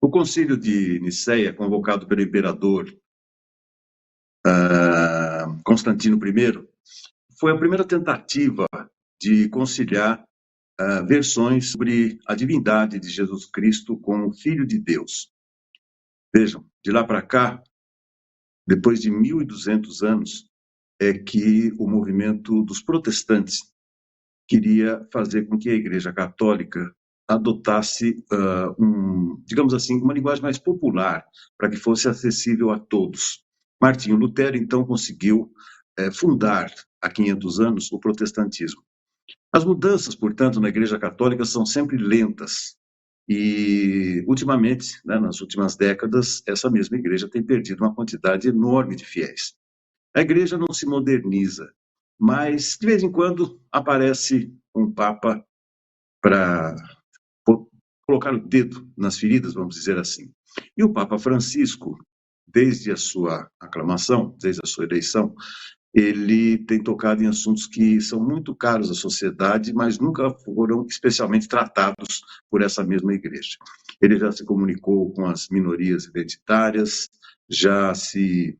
O Concílio de Nicéia, convocado pelo imperador Constantino I, foi a primeira tentativa de conciliar versões sobre a divindade de Jesus Cristo como Filho de Deus. Vejam, de lá para cá, depois de 1.200 anos, é que o movimento dos protestantes queria fazer com que a Igreja Católica adotasse, digamos assim, uma linguagem mais popular, para que fosse acessível a todos. Martinho Lutero, então, conseguiu fundar, há 500 anos, o protestantismo. As mudanças, portanto, na Igreja Católica são sempre lentas. E, ultimamente, nas últimas décadas, essa mesma igreja tem perdido uma quantidade enorme de fiéis. A igreja não se moderniza, mas, de vez em quando, aparece um papa para colocar o dedo nas feridas, vamos dizer assim. E o Papa Francisco, desde a sua aclamação, desde a sua eleição, ele tem tocado em assuntos que são muito caros à sociedade, mas nunca foram especialmente tratados por essa mesma igreja. Ele já se comunicou com as minorias identitárias, já se...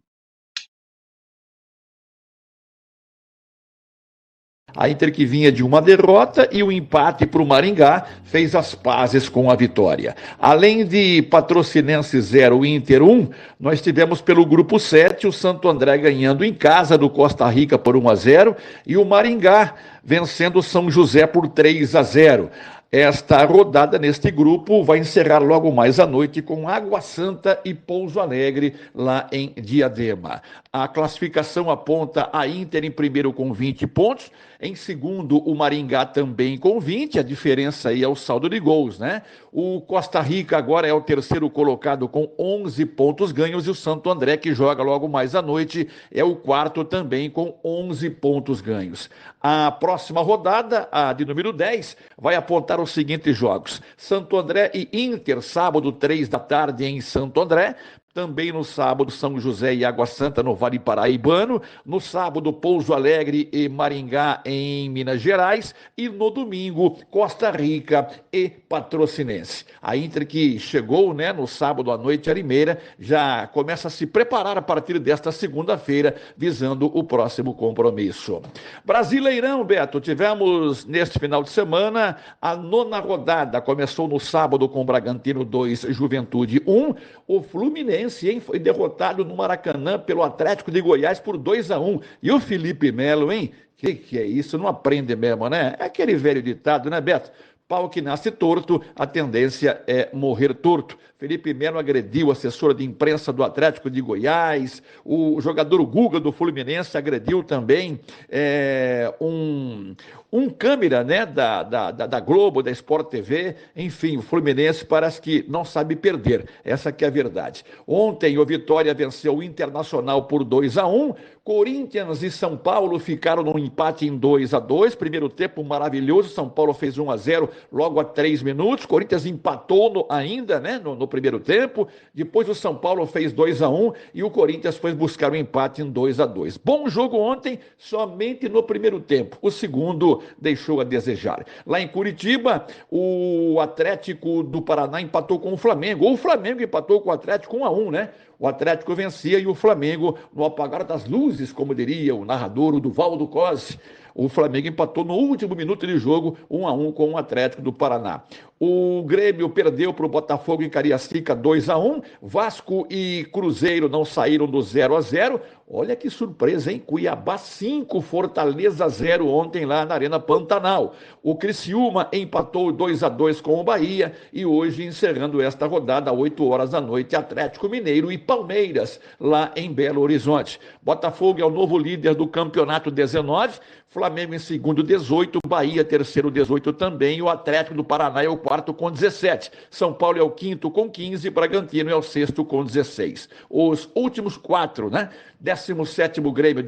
A Inter, que vinha de uma derrota, e o empate para o Maringá fez as pazes com a vitória. Além de Patrocinense 0, Inter 1, nós tivemos pelo grupo 7 o Santo André ganhando em casa do Costa Rica por 1-0 e o Maringá vencendo o São José por 3-0. Esta rodada neste grupo vai encerrar logo mais à noite com Água Santa e Pouso Alegre, lá em Diadema. A classificação aponta a Inter em primeiro com 20 pontos, em segundo o Maringá também com 20, a diferença aí é o saldo de gols, né? O Costa Rica agora é o terceiro colocado com 11 pontos ganhos e o Santo André, que joga logo mais à noite, é o quarto também com 11 pontos ganhos. A próxima rodada, a de número 10, vai apontar os seguintes jogos: Santo André e Inter, sábado, 3 da tarde em Santo André. Também no sábado, São José e Água Santa no Vale Paraibano. No sábado, Pouso Alegre e Maringá em Minas Gerais. E no domingo, Costa Rica e Patrocinense. A Inter, que chegou, no sábado à noite a Limeira, já começa a se preparar a partir desta segunda-feira, visando o próximo compromisso. Brasileirão, Beto, tivemos neste final de semana a 9ª rodada. Começou no sábado com Bragantino 2, Juventude 1. O Fluminense foi derrotado no Maracanã pelo Atlético de Goiás por 2-1. E o Felipe Melo, hein? Que é isso? Não aprende mesmo, né? É aquele velho ditado, né, Beto? Pau que nasce torto, a tendência é morrer torto. Felipe Melo agrediu a assessora de imprensa do Atlético de Goiás, o jogador Guga do Fluminense agrediu também um câmera, da Globo, da Sport TV. Enfim, o Fluminense parece que não sabe perder, essa que é a verdade. Ontem o Vitória venceu o Internacional por 2-1, Corinthians e São Paulo ficaram num empate em 2-2, primeiro tempo maravilhoso, São Paulo fez 1-0 logo a 3 minutos, Corinthians empatou ainda, no primeiro tempo, depois o São Paulo fez 2-1 e o Corinthians foi buscar o empate em 2-2. Bom jogo ontem, somente no primeiro tempo, o segundo deixou a desejar. Lá em Curitiba, o Atlético do Paraná empatou com o Flamengo, ou o Flamengo empatou com o Atlético 1-1, né? O Atlético vencia e o Flamengo, no apagar das luzes, como diria o narrador, o Duvaldo Cosi, o Flamengo empatou no último minuto de jogo, 1-1 com o Atlético do Paraná. O Grêmio perdeu para o Botafogo em Cariacica 2-1. Vasco e Cruzeiro não saíram do 0-0. Olha que surpresa, hein? Cuiabá 5, Fortaleza 0 ontem lá na Arena Pantanal. O Criciúma empatou 2-2 com o Bahia e hoje, encerrando esta rodada, 8 horas da noite, Atlético Mineiro e Palmeiras, lá em Belo Horizonte. Botafogo é o novo líder do campeonato 19, Flamengo em segundo 18, Bahia terceiro 18 também, o Atlético do Paraná é o quarto com 17, São Paulo é o quinto com 15, Bragantino é o sexto com 16. Os últimos quatro, 17º Grêmio,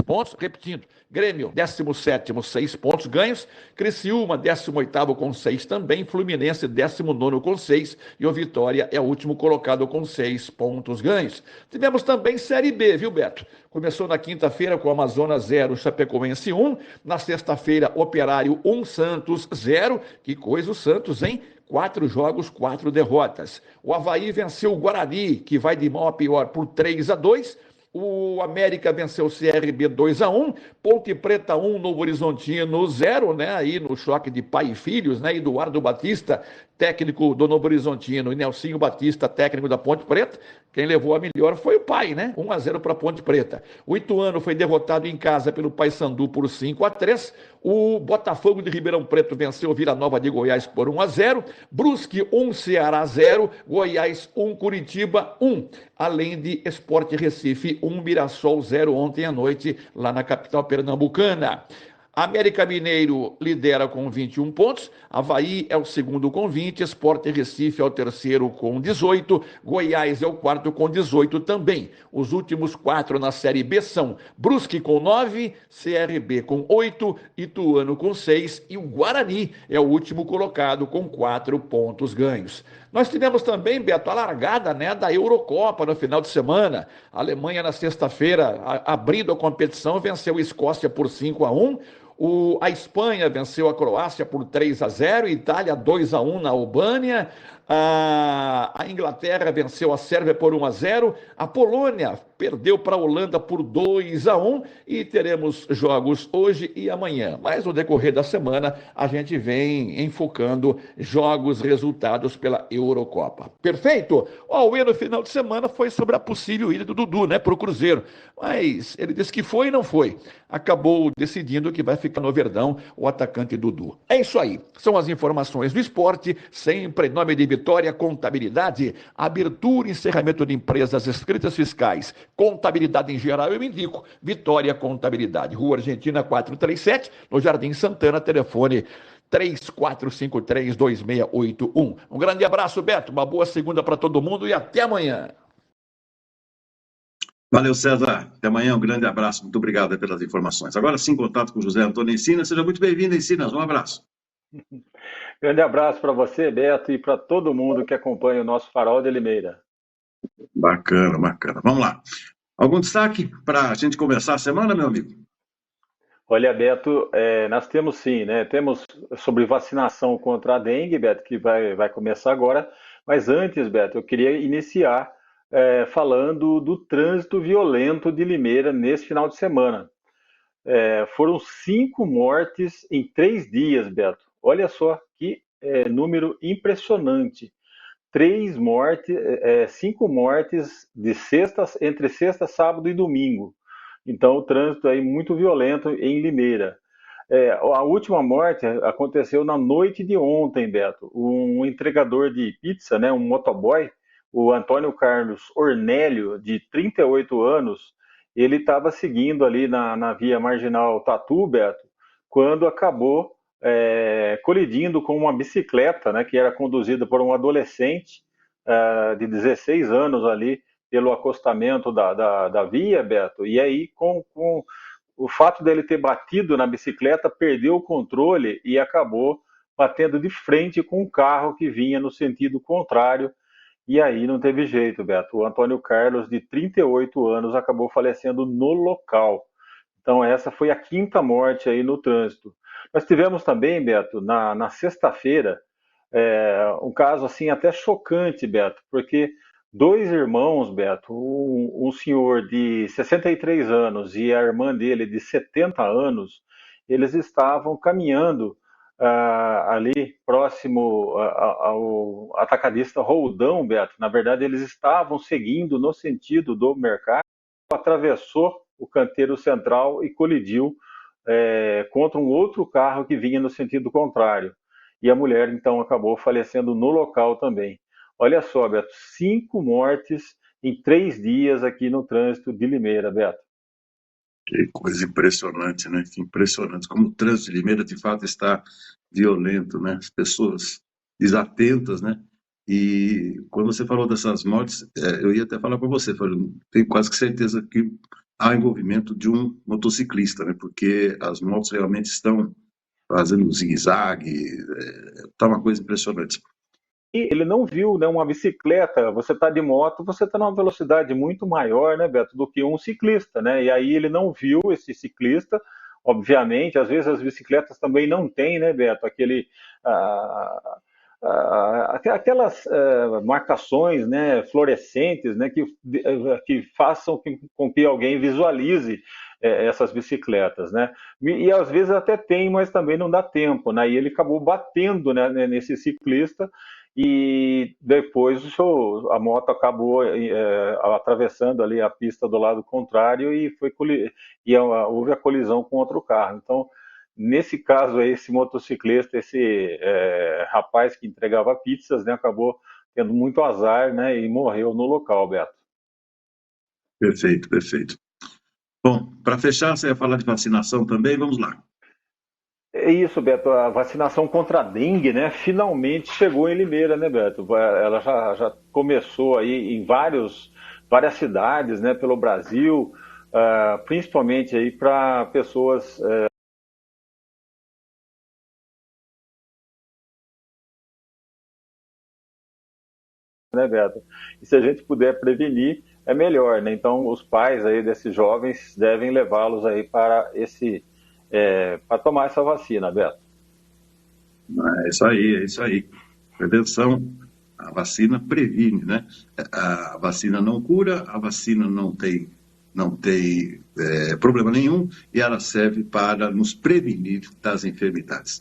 pontos. Repetindo, Grêmio, 17º, 6 pontos ganhos. Criciúma, 18º com 6 também. Fluminense, 19º com 6. E o Vitória é o último colocado com 6 pontos ganhos. Tivemos também Série B, viu, Beto? Começou na quinta-feira com Amazonas 0, Chapecoense 1. Na sexta-feira, Operário 1, Santos 0. Que coisa o Santos, hein? 4 jogos, 4 derrotas. O Avaí venceu o Guarani, que vai de mal a pior, por 3-2. O América venceu o CRB 2-1, Ponte Preta 1, Novo Horizontino 0, né? Aí no choque de pai e filhos, né? Eduardo Batista, técnico do Novo Horizontino, e Nelsinho Batista, técnico da Ponte Preta. Quem levou a melhor foi o pai, né? 1-0 para a Ponte Preta. O Ituano foi derrotado em casa pelo Paysandu por 5-3. O Botafogo de Ribeirão Preto venceu o Vila Nova de Goiás por 1-0. Brusque 1, Ceará 0. Goiás 1, Curitiba 1. Além de Sport Recife 1, Mirassol 0 ontem à noite, lá na capital pernambucana. América Mineiro lidera com 21 pontos, Avaí é o segundo com 20, Sport Recife é o terceiro com 18, Goiás é o quarto com 18 também. Os últimos 4 na Série B são Brusque com 9, CRB com 8, Ituano com 6 e o Guarani é o último colocado com 4 pontos ganhos. Nós tivemos também, Beto, a largada, né, da Eurocopa no final de semana. A Alemanha na sexta-feira, abrindo a competição, venceu a Escócia por 5-1. A Espanha venceu a Croácia por 3-0, Itália 2-1 na Albânia, a Inglaterra venceu a Sérvia por 1-0, a Polônia perdeu para a Holanda por 2-1 e teremos jogos hoje e amanhã. Mas no decorrer da semana a gente vem enfocando jogos, resultados pela Eurocopa. Perfeito? O no final de semana foi sobre a possível ida do Dudu, né, para o Cruzeiro. Mas ele disse que foi e não foi. Acabou decidindo que vai ficar no Verdão o atacante Dudu. É isso aí. São as informações do esporte, sempre em nome de Vitória Contabilidade, abertura e encerramento de empresas, escritas fiscais, contabilidade em geral, eu indico Vitória Contabilidade, Rua Argentina 437, no Jardim Santana, telefone 3453-2681. Um grande abraço, Beto, uma boa segunda para todo mundo e até amanhã. Valeu, César. Até amanhã, um grande abraço. Muito obrigado pelas informações. Agora sim, contato com o José Antônio Encinas. Seja muito bem-vindo, Encinas. Um abraço. Grande abraço para você, Beto, e para todo mundo que acompanha o nosso Farol de Limeira. Bacana, bacana. Vamos lá. Algum destaque para a gente começar a semana, meu amigo? Olha, Beto, nós temos sim, né? Temos sobre vacinação contra a dengue, Beto, que vai começar agora. Mas antes, Beto, eu queria iniciar falando do trânsito violento de Limeira nesse final de semana. Foram 5 mortes em 3 dias, Beto. Olha só que número impressionante. 3 mortes, 5 mortes entre sexta, sábado e domingo. Então o trânsito aí muito violento em Limeira. A última morte aconteceu na noite de ontem, Beto. Um entregador de pizza, né, um motoboy, o Antônio Carlos Ornélio, de 38 anos, ele estava seguindo ali na via marginal Tatu, Beto, quando acabou colidindo com uma bicicleta, né, que era conduzida por um adolescente de 16 anos ali pelo acostamento da via, Beto, e aí com o fato dele ter batido na bicicleta, perdeu o controle e acabou batendo de frente com um carro que vinha no sentido contrário. E aí não teve jeito, Beto. O Antônio Carlos, de 38 anos, acabou falecendo no local. Então essa foi a 5ª morte aí no trânsito. Nós tivemos também, Beto, na sexta-feira, um caso assim até chocante, Beto, porque 2 irmãos, Beto, um senhor de 63 anos e a irmã dele de 70 anos, eles estavam caminhando ali próximo ao atacadista Roldão, Beto. Na verdade, eles estavam seguindo no sentido do mercado, atravessou o canteiro central e colidiu contra um outro carro que vinha no sentido contrário. E a mulher, então, acabou falecendo no local também. Olha só, Beto, 5 mortes em 3 dias aqui no trânsito de Limeira, Beto. Que coisa impressionante, né? Que impressionante. Como o trânsito de Limeira, de fato, está violento, né? As pessoas desatentas, né? E quando você falou dessas mortes, eu ia até falar para você, tenho quase que certeza que há envolvimento de um motociclista, né? Porque as motos realmente estão fazendo zigue-zague, está uma coisa impressionante. E ele não viu, né, uma bicicleta. Você está de moto, você está numa velocidade muito maior, né, Beto, do que um ciclista, né? E aí ele não viu esse ciclista. Obviamente, às vezes as bicicletas também não têm, né, Beto, ah, aquelas marcações, né, fluorescentes, né, que façam com que alguém visualize essas bicicletas, né? E às vezes até tem, mas também não dá tempo, né? E ele acabou batendo, né, nesse ciclista e depois a moto acabou atravessando ali a pista do lado contrário e houve a colisão com outro carro. Então, nesse caso aí, esse motociclista, esse rapaz que entregava pizzas, né, acabou tendo muito azar, né, e morreu no local, Beto. Perfeito, perfeito. Bom, para fechar, você ia falar de vacinação também, vamos lá. É isso, Beto. A vacinação contra a dengue, né, finalmente chegou em Limeira, né, Beto? Ela já começou aí em várias cidades, né, pelo Brasil, principalmente aí para pessoas né, Beto? E se a gente puder prevenir, é melhor, né? Então, os pais aí desses jovens devem levá-los aí para tomar essa vacina, Beto. É isso aí, é isso aí. Prevenção, a vacina previne, né? A vacina não cura, a vacina não tem problema nenhum e ela serve para nos prevenir das enfermidades.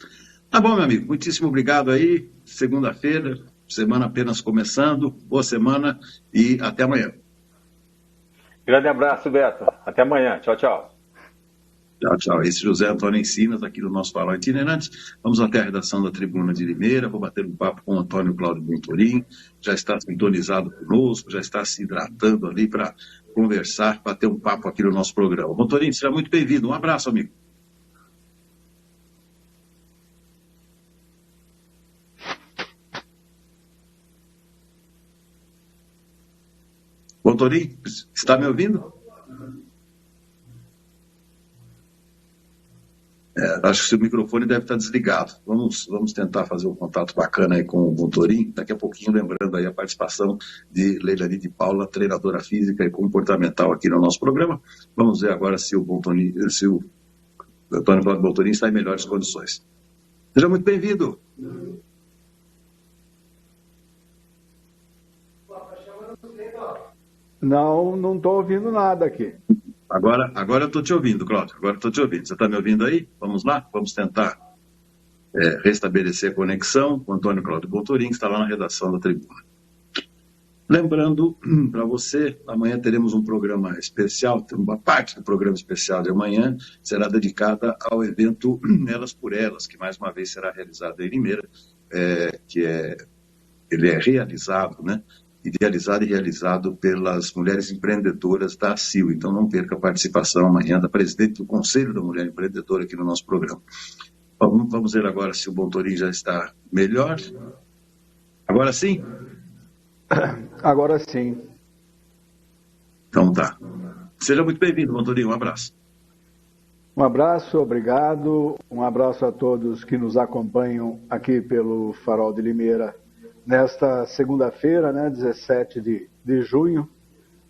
Tá bom, meu amigo, muitíssimo obrigado aí. Segunda-feira, semana apenas começando. Boa semana e até amanhã. Grande abraço, Beto. Até amanhã. Tchau, tchau. Tchau, tchau. Esse é José Antônio Encinas, aqui do nosso Farol Itinerante. Vamos até a redação da Tribuna de Limeira. Vou bater um papo com o Antônio Cláudio Bontorim. Já está sintonizado conosco, já está se hidratando ali para conversar, bater um papo aqui no nosso programa. Bontorim, seja muito bem-vindo. Um abraço, amigo. Bontorim, está me ouvindo? Acho que o seu microfone deve estar desligado. Vamos tentar fazer um contato bacana aí com o Bontorim. Daqui a pouquinho, lembrando aí a participação de Leilani de Paula, treinadora física e comportamental aqui no nosso programa. Vamos ver agora se o Antônio Cláudio Bontorim está em melhores condições. Seja muito bem-vindo. Não estou ouvindo nada aqui. Agora eu estou te ouvindo, Cláudio. Agora estou te ouvindo. Você está me ouvindo aí? Vamos lá? Vamos tentar restabelecer a conexão com o Antônio Cláudio Bontorim, que está lá na redação da Tribuna. Lembrando para você, amanhã teremos um programa especial, uma parte do programa especial de amanhã será dedicada ao evento Elas por Elas, que mais uma vez será realizado em Limeira, ele é realizado, né? Idealizado e realizado pelas mulheres empreendedoras da ACIL. Então não perca a participação amanhã da presidente do Conselho da Mulher Empreendedora aqui no nosso programa. Vamos ver agora se o Bontorim já está melhor. Agora sim? Agora sim. Então tá. Seja muito bem-vindo, Bontorim. Um abraço. Um abraço, obrigado. Um abraço a todos que nos acompanham aqui pelo Farol de Limeira. Nesta segunda-feira, né, 17 de junho,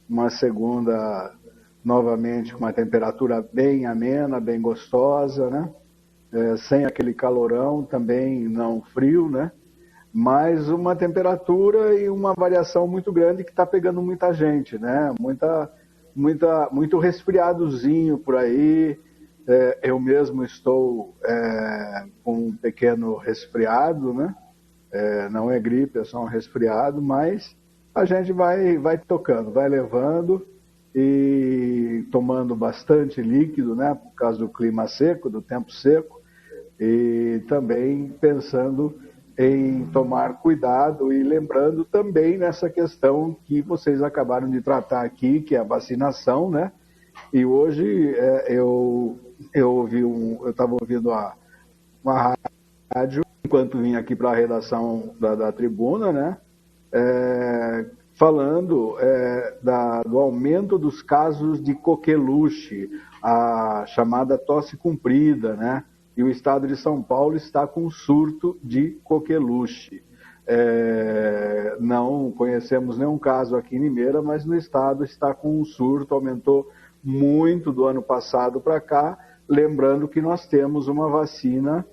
uma segunda novamente com uma temperatura bem amena, bem gostosa, né? Sem aquele calorão, também não frio, né? Mas uma temperatura e uma variação muito grande que está pegando muita gente, né? Muito resfriadozinho por aí. Eu mesmo estou com um pequeno resfriado, né? Não é gripe, é só um resfriado, mas a gente vai tocando, vai levando e tomando bastante líquido, né, por causa do clima seco, do tempo seco, e também pensando em tomar cuidado e lembrando também nessa questão que vocês acabaram de tratar aqui, que é a vacinação, né? E hoje eu estava ouvindo uma rádio enquanto vim aqui para a redação da Tribuna, né? falando do aumento dos casos de coqueluche, a chamada tosse comprida, né? E o estado de São Paulo está com um surto de coqueluche. Não conhecemos nenhum caso aqui em Limeira, mas no estado está com um surto, aumentou muito do ano passado para cá, lembrando que nós temos uma vacina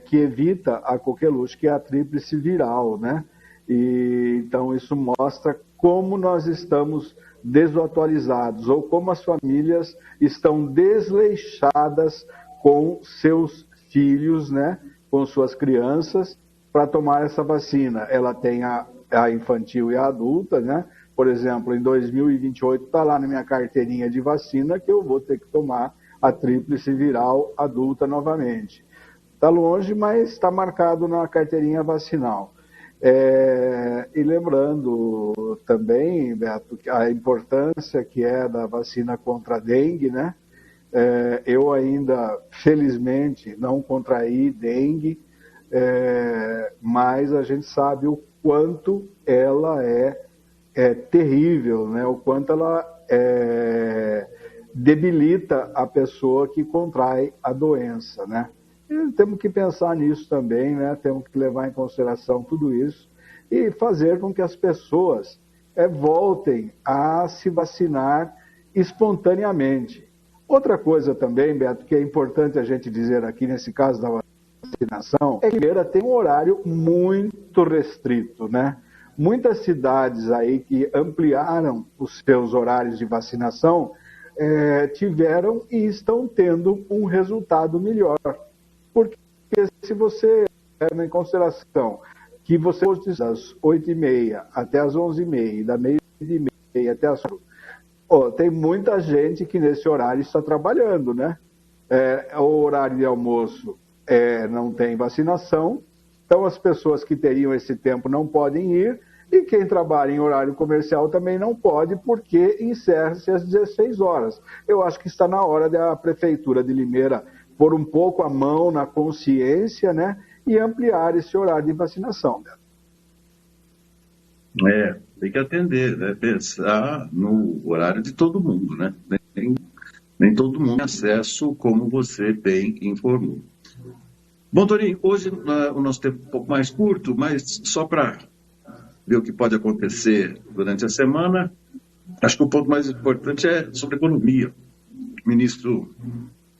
que evita a coqueluche, que é a tríplice viral, né? E, então isso mostra como nós estamos desatualizados, ou como as famílias estão desleixadas com seus filhos, né? Com suas crianças, para tomar essa vacina. Ela tem a infantil e a adulta, né? Por exemplo, em 2028 está lá na minha carteirinha de vacina que eu vou ter que tomar a tríplice viral adulta novamente. Está longe, mas está marcado na carteirinha vacinal. E lembrando também, Beto, a importância que é da vacina contra a dengue, né? Eu ainda, felizmente, não contraí dengue, mas a gente sabe o quanto ela é terrível, né? O quanto ela debilita a pessoa que contrai a doença, né? E temos que pensar nisso também, né? Temos que levar em consideração tudo isso e fazer com que as pessoas voltem a se vacinar espontaneamente. Outra coisa também, Beto, que é importante a gente dizer aqui nesse caso da vacinação, é que Limeira tem um horário muito restrito, né? Muitas cidades aí que ampliaram os seus horários de vacinação tiveram e estão tendo um resultado melhor. Porque se você leva em consideração que você das 8h30 até as 11h30, da meia-dia até as 4h, tem muita gente que nesse horário está trabalhando, né? O horário de almoço não tem vacinação, então as pessoas que teriam esse tempo não podem ir, e quem trabalha em horário comercial também não pode, porque encerra-se às 16 horas. Eu acho que está na hora da Prefeitura de Limeira pôr um pouco a mão na consciência, né, e ampliar esse horário de vacinação. Tem que atender, né? Pensar no horário de todo mundo, né? Nem todo mundo tem acesso, como você bem informou. Bom, Toninho, hoje o nosso tempo é um pouco mais curto, mas só para ver o que pode acontecer durante a semana, acho que o ponto mais importante é sobre economia. O ministro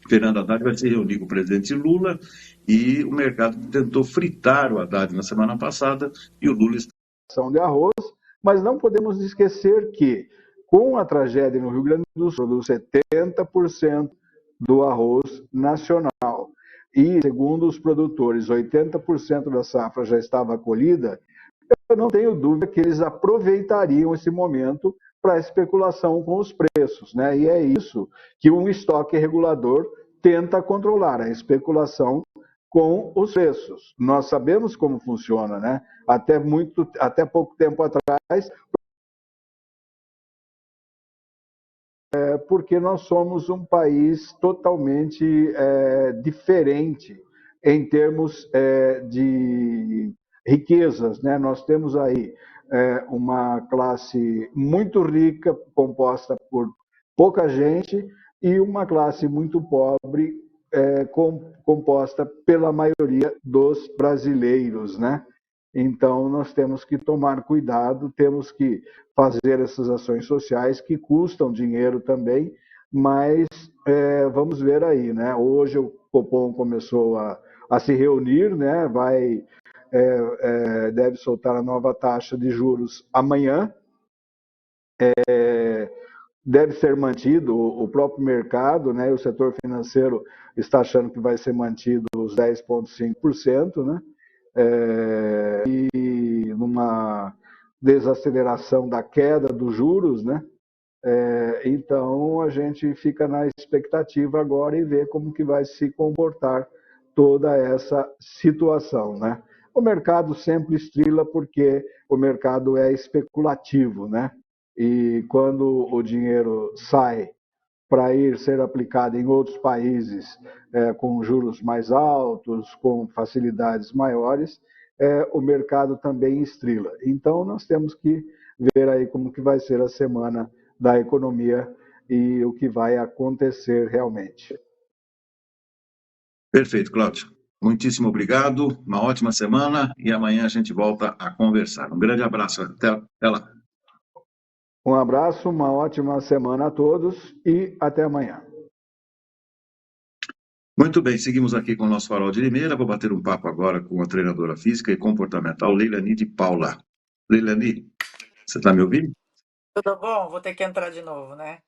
Fernando Haddad vai se reunir com o presidente Lula e o mercado tentou fritar o Haddad na semana passada e o Lula está... De arroz, mas não podemos esquecer que, com a tragédia no Rio Grande do Sul, produz 70% do arroz nacional. E, segundo os produtores, 80% da safra já estava colhida. Eu não tenho dúvida que eles aproveitariam esse momento para especulação com os preços, né? E é isso que um estoque regulador tenta controlar, a especulação com os preços. Nós sabemos como funciona, né? Até pouco tempo atrás, porque nós somos um país totalmente diferente em termos de riquezas, né? Nós temos aí uma classe muito rica, composta por pouca gente, e uma classe muito pobre, composta pela maioria dos brasileiros, né? Então, nós temos que tomar cuidado, temos que fazer essas ações sociais que custam dinheiro também, mas vamos ver aí, né? Hoje o Copom começou a se reunir, né? Deve soltar a nova taxa de juros amanhã. Deve ser mantido o próprio mercado, né? O setor financeiro está achando que vai ser mantido os 10,5%, né? E numa desaceleração da queda dos juros, né? Então a gente fica na expectativa agora e vê como que vai se comportar toda essa situação, né? O mercado sempre estrila porque o mercado é especulativo, né? E quando o dinheiro sai para ir ser aplicado em outros países com juros mais altos, com facilidades maiores, o mercado também estrila. Então, nós temos que ver aí como que vai ser a semana da economia e o que vai acontecer realmente. Perfeito, Cláudio. Muitíssimo obrigado, uma ótima semana e amanhã a gente volta a conversar. Um grande abraço, até lá. Um abraço, uma ótima semana a todos e até amanhã. Muito bem, seguimos aqui com o nosso Farol de Limeira. Vou bater um papo agora com a treinadora física e comportamental Leilani de Paula. Leilani, você está me ouvindo? Tudo bom? Vou ter que entrar de novo, né?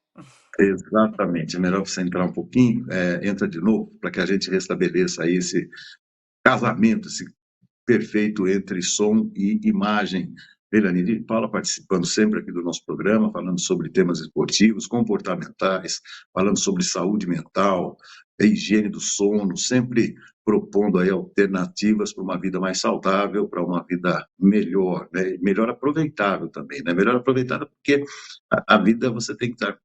Exatamente, é melhor você entrar um pouquinho, entra de novo, para que a gente restabeleça aí esse casamento, esse perfeito entre som e imagem. Leilani de Paula participando sempre aqui do nosso programa, falando sobre temas esportivos, comportamentais, falando sobre saúde mental, a higiene do sono, sempre propondo aí alternativas para uma vida mais saudável, para uma vida melhor, né? Melhor aproveitável também, né? Melhor aproveitável porque a vida você tem que estar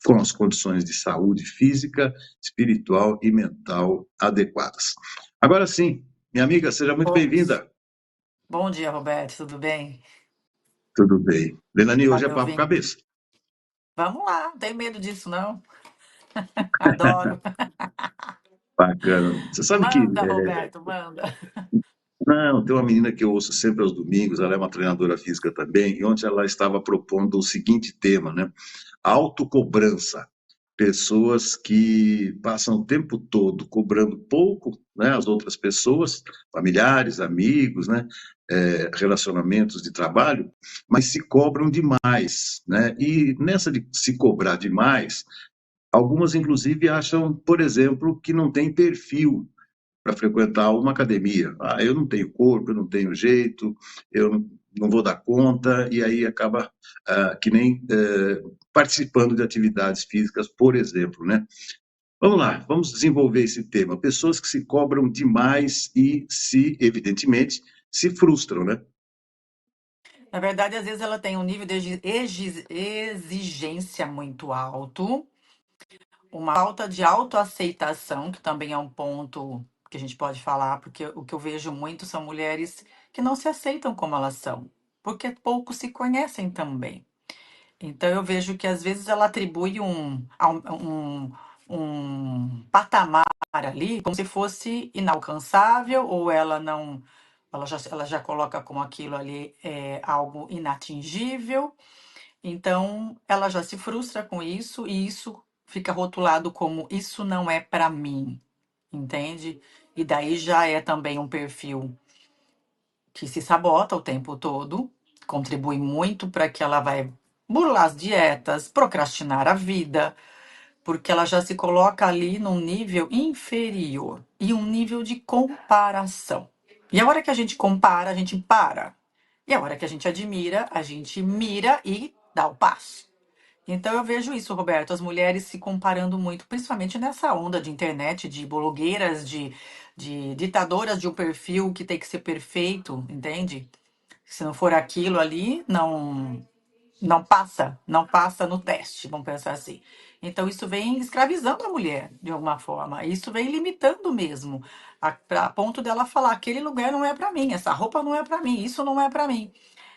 com as condições de saúde física, espiritual e mental adequadas. Agora sim, minha amiga, seja muito Ops. bem-vinda. Bom dia, Roberto, tudo bem? Tudo bem. Leilani, Tá hoje é me papo ouvindo? cabeça. Vamos lá, não tem medo disso, não. Adoro. Bacana. Você sabe que Manda, Roberto, manda. não, tem uma menina que eu ouço sempre aos domingos, ela é uma treinadora física também, e ontem ela estava propondo o seguinte tema, né? Autocobrança. Pessoas que passam o tempo todo cobrando pouco, né, as outras pessoas, familiares, amigos, né, relacionamentos de trabalho, mas se cobram demais, né? E nessa de se cobrar demais, algumas inclusive acham, por exemplo, que não tem perfil para frequentar uma academia. Ah, eu não tenho corpo, eu não tenho jeito, eu não vou dar conta, e aí acaba que nem participando de atividades físicas, por exemplo, né? Vamos lá, vamos desenvolver esse tema. Pessoas que se cobram demais e evidentemente, se frustram, né? Na verdade, às vezes ela tem um nível de exigência muito alto, uma falta de autoaceitação, que também é um ponto que a gente pode falar, porque o que eu vejo muito são mulheres que não se aceitam como elas são, porque pouco se conhecem também. Então eu vejo que às vezes ela atribui um patamar ali como se fosse inalcançável, ou ela não, ela já coloca como aquilo ali algo inatingível. Então ela já se frustra com isso e isso fica rotulado como isso não é para mim, entende? E daí já é também um perfil que se sabota o tempo todo, contribui muito para que ela vai burlar as dietas, procrastinar a vida, porque ela já se coloca ali num nível inferior e um nível de comparação. E a hora que a gente compara, a gente para. E a hora que a gente admira, a gente mira e dá o passo. Então eu vejo isso, Roberto, as mulheres se comparando muito, principalmente nessa onda de internet, de blogueiras, de ditadoras de um perfil que tem que ser perfeito, entende? Se não for aquilo ali, não passa no teste, vamos pensar assim. Então isso vem escravizando a mulher de alguma forma. Isso vem limitando mesmo, a ponto dela falar: aquele lugar não é para mim, essa roupa não é para mim, isso não é para mim.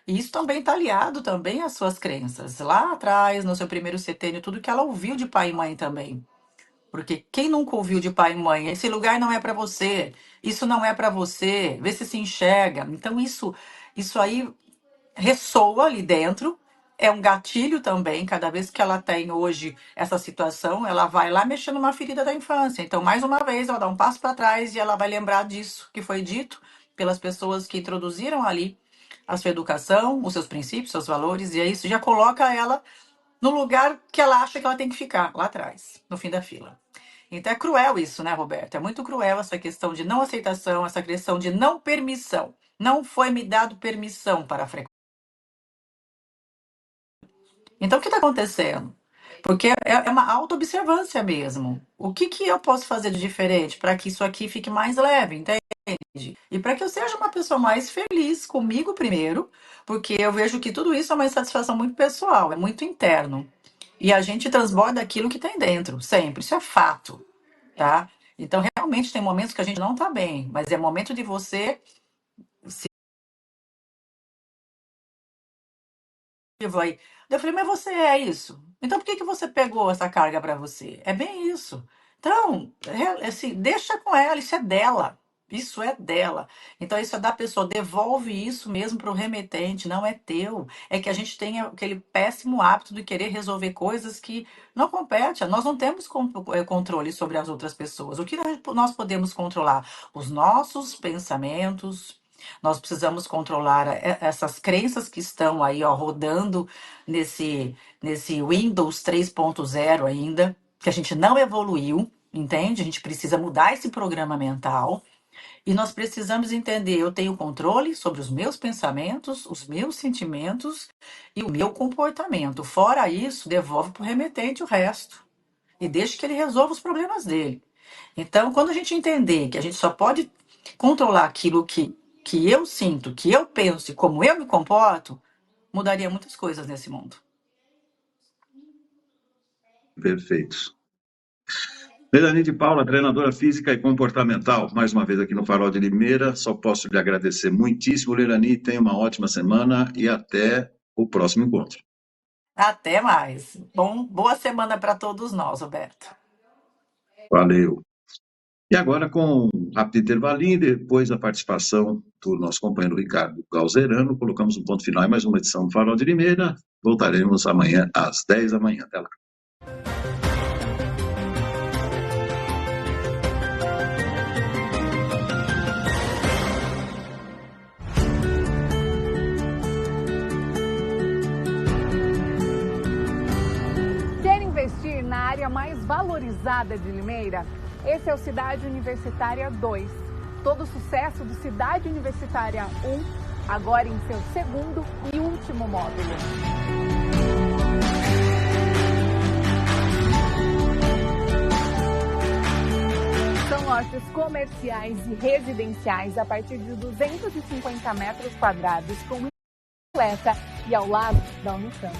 E isso também está aliado também às suas crenças. Lá atrás, no seu primeiro setênio, tudo que ela ouviu de pai e mãe também. Porque quem nunca ouviu de pai e mãe, esse lugar não é para você, isso não é para você, vê se enxerga. Então isso aí ressoa ali dentro, é um gatilho também. Cada vez que ela tem hoje essa situação, ela vai lá mexer numa ferida da infância. Então, mais uma vez, ela dá um passo para trás e ela vai lembrar disso que foi dito pelas pessoas que introduziram ali a sua educação, os seus princípios, seus valores, e aí isso já coloca ela no lugar que ela acha que ela tem que ficar, lá atrás, no fim da fila. Então é cruel isso, né, Roberto? É muito cruel essa questão de não aceitação, essa questão de não permissão. Não foi me dado permissão para frequentar. Então, o que está acontecendo? Porque é uma autoobservância mesmo. O que, que eu posso fazer de diferente para que isso aqui fique mais leve, entende? E para que eu seja uma pessoa mais feliz comigo primeiro, porque eu vejo que tudo isso é uma insatisfação muito pessoal, é muito interno. E a gente transborda aquilo que tem dentro, sempre. Isso é fato, tá? Então, realmente, tem momentos que a gente não tá bem, mas é momento de você aí. Eu falei, mas você é isso. Então por que que você pegou essa carga para você? É bem isso. Então, assim, deixa com ela, isso é dela. Isso é dela. Então, isso é da pessoa. Devolve isso mesmo para o remetente, não é teu. É que a gente tem aquele péssimo hábito de querer resolver coisas que não competem. Nós não temos controle sobre as outras pessoas. O que nós podemos controlar? Os nossos pensamentos. Nós precisamos controlar essas crenças que estão aí, ó, rodando nesse Windows 3.0 ainda, que a gente não evoluiu, entende? A gente precisa mudar esse programa mental e nós precisamos entender, eu tenho controle sobre os meus pensamentos, os meus sentimentos e o meu comportamento. Fora isso, devolve para o remetente o resto e deixa que ele resolva os problemas dele. Então, quando a gente entender que a gente só pode controlar aquilo que eu sinto, que eu penso e como eu me comporto, mudaria muitas coisas nesse mundo. Perfeito. Melanie de Paula, treinadora física e comportamental, mais uma vez aqui no Farol de Limeira. Só posso lhe agradecer muitíssimo, Melanie. Tenha uma ótima semana e até o próximo encontro. Até mais. Boa semana para todos nós, Roberto. Valeu. E agora, com um rápido intervalinho, depois da participação do nosso companheiro Ricardo Galzerano, colocamos um ponto final em mais uma edição do Farol de Limeira. Voltaremos amanhã às 10 da manhã. Até lá. Quer investir na área mais valorizada de Limeira? Esse é o Cidade Universitária 2. Todo o sucesso do Cidade Universitária 1, agora em seu segundo e último módulo. São lojas comerciais e residenciais a partir de 250 metros quadrados, com completa e ao lado da Unicamp.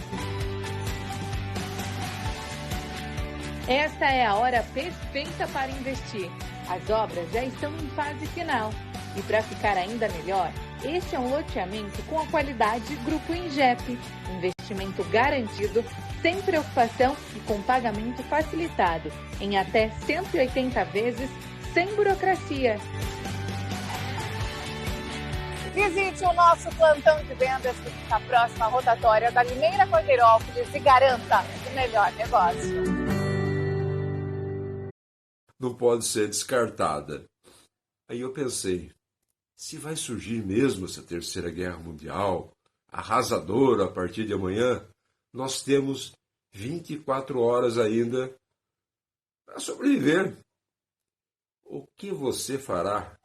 Esta é a hora perfeita para investir. As obras já estão em fase final. E para ficar ainda melhor, este é um loteamento com a qualidade Grupo Ingep. Investimento garantido, sem preocupação e com pagamento facilitado, em até 180 vezes, sem burocracia. Visite o nosso plantão de vendas que fica próximo à rotatória da Limeira Cordeirópolis e garanta o melhor negócio. Não pode ser descartada. Aí eu pensei, se vai surgir mesmo essa terceira guerra mundial, arrasadora a partir de amanhã, nós temos 24 horas ainda para sobreviver. O que você fará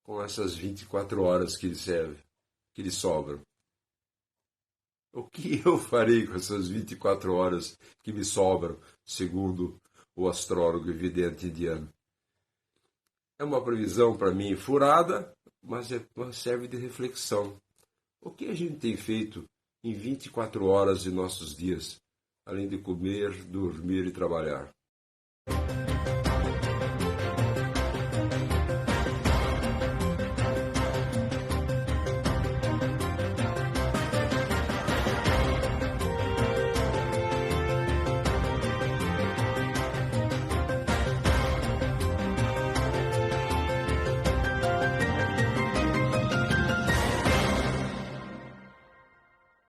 com essas 24 horas que lhe sobram? O que eu farei com essas 24 horas que me sobram, segundo o astrólogo e vidente indiano? É uma previsão para mim furada, mas serve de reflexão. O que a gente tem feito em 24 horas de nossos dias, além de comer, dormir e trabalhar?